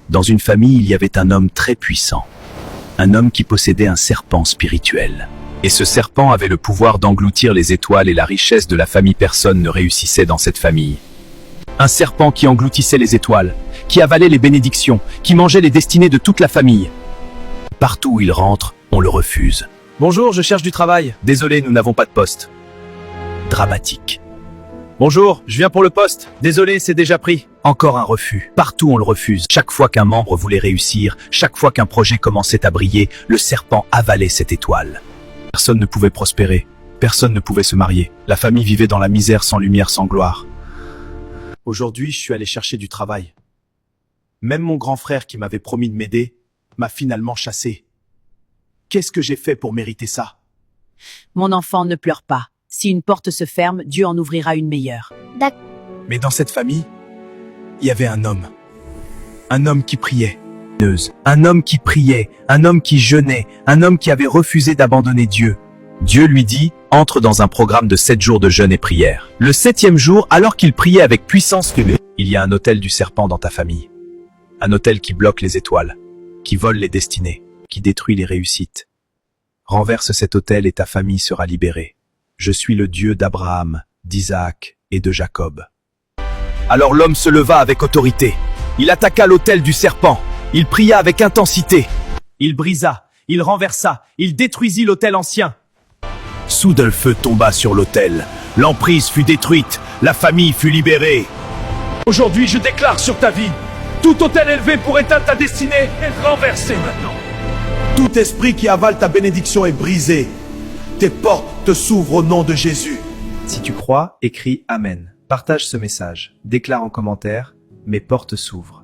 Dans une famille, il y avait un homme très puissant. Un homme qui possédait un serpent spirituel. Et ce serpent avait le pouvoir d'engloutir les étoiles et la richesse de la famille. Personne ne réussissait dans cette famille. Un serpent qui engloutissait les étoiles, qui avalait les bénédictions, qui mangeait les destinées de toute la famille. Partout où il rentre, on le refuse. Bonjour, je cherche du travail. Désolé, nous n'avons pas de poste. Dramatique. Bonjour, je viens pour le poste. Désolé, c'est déjà pris. Encore un refus. Partout on le refuse. Chaque fois qu'un membre voulait réussir, chaque fois qu'un projet commençait à briller, le serpent avalait cette étoile. Personne ne pouvait prospérer. Personne ne pouvait se marier. La famille vivait dans la misère, sans lumière, sans gloire. Aujourd'hui, je suis allé chercher du travail. Même mon grand frère qui m'avait promis de m'aider m'a finalement chassé. Qu'est-ce que j'ai fait pour mériter ça? Mon enfant, ne pleure pas. Si une porte se ferme, Dieu en ouvrira une meilleure. Mais dans cette famille, il y avait un homme. Un homme qui priait. Un homme qui priait, un homme qui jeûnait, un homme qui avait refusé d'abandonner Dieu. Dieu lui dit, entre dans un programme de 7 jours de jeûne et prière. Le 7e jour, alors qu'il priait avec puissance, il y a un autel du serpent dans ta famille. Un autel qui bloque les étoiles, qui vole les destinées, qui détruit les réussites. Renverse cet autel et ta famille sera libérée. Je suis le Dieu d'Abraham, d'Isaac et de Jacob. Alors l'homme se leva avec autorité. Il attaqua l'autel du serpent. Il pria avec intensité. Il brisa, il renversa, il détruisit l'autel ancien. Soudain le feu tomba sur l'autel. L'emprise fut détruite, la famille fut libérée. Aujourd'hui, je déclare sur ta vie, tout autel élevé pour éteindre ta destinée est renversé maintenant. Tout esprit qui avale ta bénédiction est brisé. Tes portes te s'ouvrent au nom de Jésus. Si tu crois, écris Amen. Partage ce message. Déclare en commentaire, mes portes s'ouvrent.